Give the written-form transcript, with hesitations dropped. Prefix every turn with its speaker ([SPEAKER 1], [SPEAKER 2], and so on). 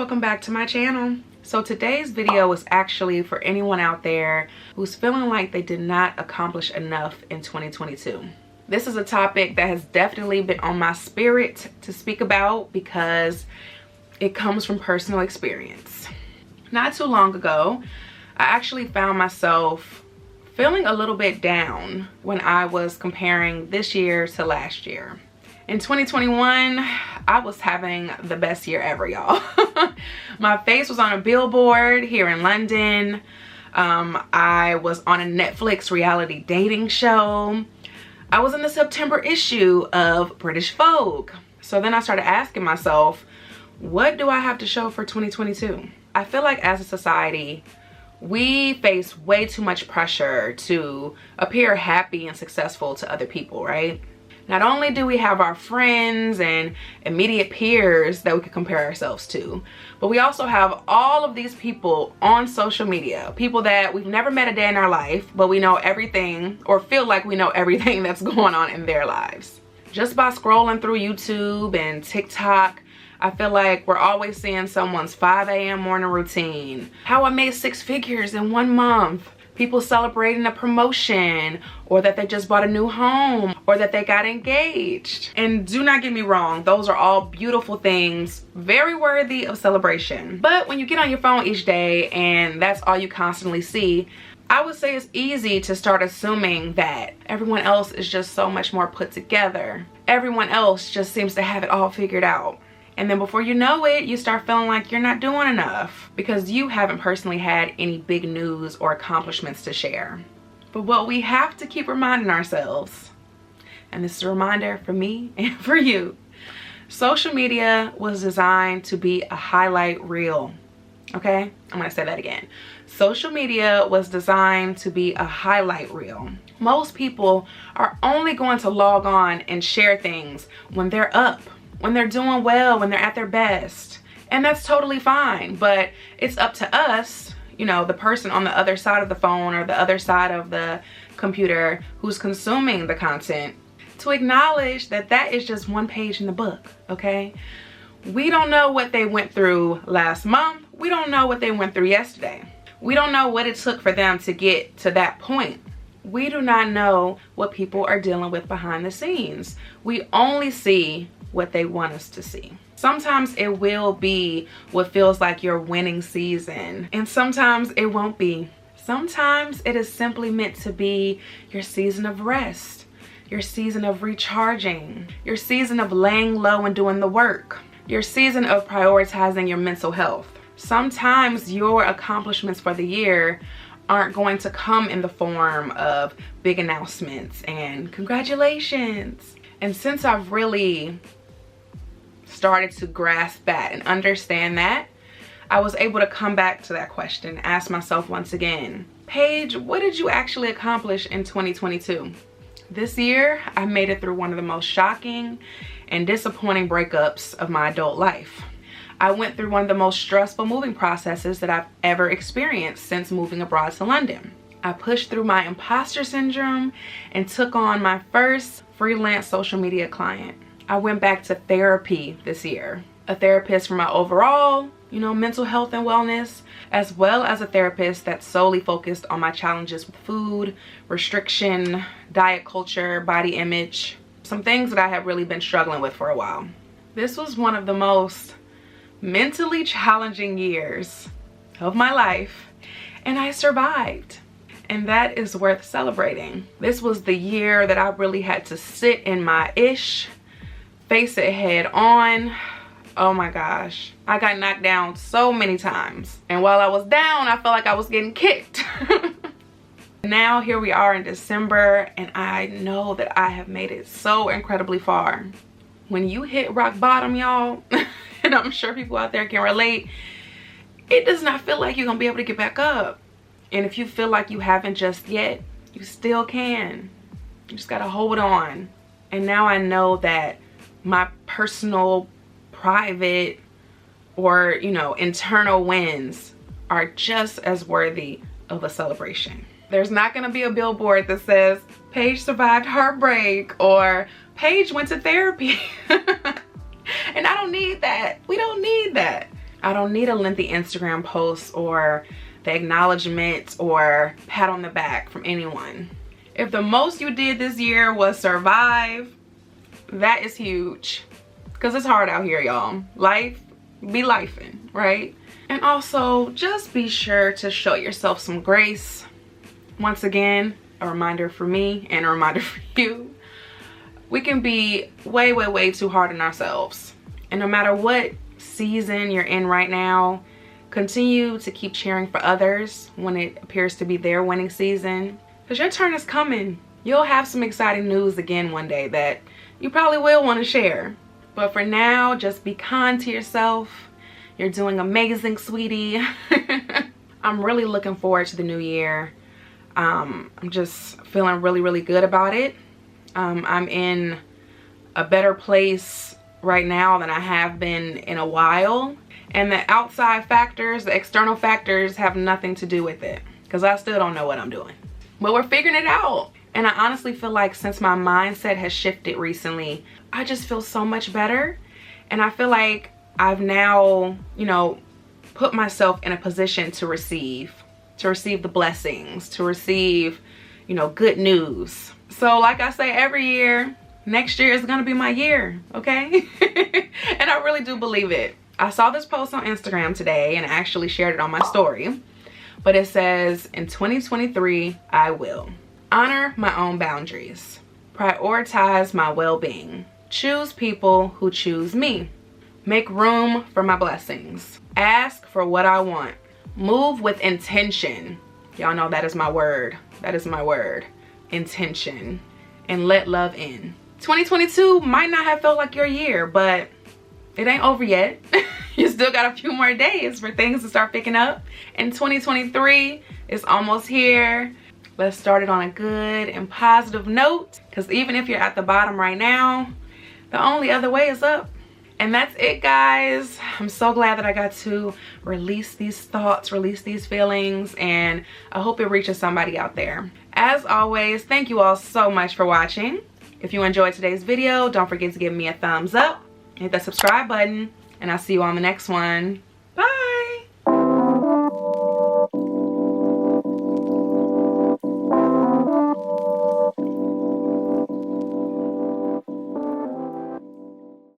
[SPEAKER 1] welcome back to my channel. So today's video is actually for anyone out there who's feeling like they did not accomplish enough in 2022. This is a topic that has definitely been on my spirit to speak about because it comes from personal experience. Not too long ago, I actually found myself feeling a little bit down when I was comparing this year to last year. In 2021, I was having the best year ever, y'all. My face was on a billboard here in London. I was on a Netflix reality dating show. I was in the September issue of British Vogue. So then I started asking myself, what do I have to show for 2022? I feel like as a society, we face way too much pressure to appear happy and successful to other people, right? Not only do we have our friends and immediate peers that we can compare ourselves to, but we also have all of these people on social media, people that we've never met a day in our life, but we know everything or feel like we know everything that's going on in their lives. Just by scrolling through YouTube and TikTok, I feel like we're always seeing someone's 5 a.m. morning routine, how I made 6 figures in 1 month, people celebrating a promotion, or that they just bought a new home, or that they got engaged. And do not get me wrong, those are all beautiful things, very worthy of celebration. But when you get on your phone each day and that's all you constantly see, I would say it's easy to start assuming that everyone else is just so much more put together. Everyone else just seems to have it all figured out. And then before you know it, you start feeling like you're not doing enough because you haven't personally had any big news or accomplishments to share. But what we have to keep reminding ourselves, and this is a reminder for me and for you, social media was designed to be a highlight reel. Okay? I'm gonna say that again. Social media was designed to be a highlight reel. Most people are only going to log on and share things when they're up, when they're doing well, when they're at their best. And that's totally fine, but it's up to us, you know, the person on the other side of the phone or the other side of the computer who's consuming the content, to acknowledge that that is just one page in the book, okay? We don't know what they went through last month. We don't know what they went through yesterday. We don't know what it took for them to get to that point. We do not know what people are dealing with behind the scenes. We only see what they want us to see. Sometimes it will be what feels like your winning season, and sometimes it won't be. Sometimes it is simply meant to be your season of rest, your season of recharging, your season of laying low and doing the work, your season of prioritizing your mental health. Sometimes your accomplishments for the year aren't going to come in the form of big announcements and congratulations. And since I've really started to grasp that and understand that, I was able to come back to that question, ask myself once again, Paige, what did you actually accomplish in 2022? This year, I made it through one of the most shocking and disappointing breakups of my adult life. I went through one of the most stressful moving processes that I've ever experienced since moving abroad to London. I pushed through my imposter syndrome and took on my first freelance social media client. I went back to therapy this year. A therapist for my overall, mental health and wellness, as well as a therapist that solely focused on my challenges with food, restriction, diet culture, body image, some things that I have really been struggling with for a while. This was one of the most mentally challenging years of my life, and I survived. And that is worth celebrating. This was the year that I really had to sit in my ish, face it head on. Oh my gosh, I got knocked down so many times, and while I was down, I felt like I was getting kicked. Now here we are in December, and I know that I have made it so incredibly far. When you hit rock bottom, y'all, and I'm sure people out there can relate, it does not feel like you're gonna be able to get back up. And if you feel like you haven't just yet, you still can. You just gotta hold on. And now I know that my personal, private, or internal wins are just as worthy of a celebration. There's not gonna be a billboard that says Paige survived heartbreak or Paige went to therapy. And I don't need that. We don't need that. I don't need a lengthy Instagram post or the acknowledgement or pat on the back from anyone. If the most you did this year was survive, that is huge. Because it's hard out here, y'all. Life be lifing, right? And also, just be sure to show yourself some grace. Once again, a reminder for me and a reminder for you. We can be way, way, way too hard on ourselves. And no matter what season you're in right now, continue to keep cheering for others when it appears to be their winning season. Because your turn is coming. You'll have some exciting news again one day that you probably will want to share. But for now, just be kind to yourself. You're doing amazing, sweetie. I'm really looking forward to the new year. I'm just feeling really, really good about it. I'm in a better place right now than I have been in a while. And the outside factors, the external factors have nothing to do with it. Because I still don't know what I'm doing. But we're figuring it out. And I honestly feel like since my mindset has shifted recently, I just feel so much better. And I feel like I've now, you know, put myself in a position to receive the blessings, to receive, you know, good news. So like I say every year, next year is gonna be my year, okay? And I really do believe it. I saw this post on Instagram today and I actually shared it on my story. But it says, in 2023, I will honor my own boundaries, prioritize my well-being, choose people who choose me, make room for my blessings, ask for what I want, move with intention. Y'all know that is my word. That is my word. Intention. And let love in. 2022 might not have felt like your year, but it ain't over yet. You still got a few more days for things to start picking up. And 2023 is almost here. Let's start it on a good and positive note. Because even if you're at the bottom right now, the only other way is up. And that's it, guys. I'm so glad that I got to release these thoughts, release these feelings, and I hope it reaches somebody out there. As always, thank you all so much for watching. If you enjoyed today's video, don't forget to give me a thumbs up, hit that subscribe button, and I'll see you on the next one.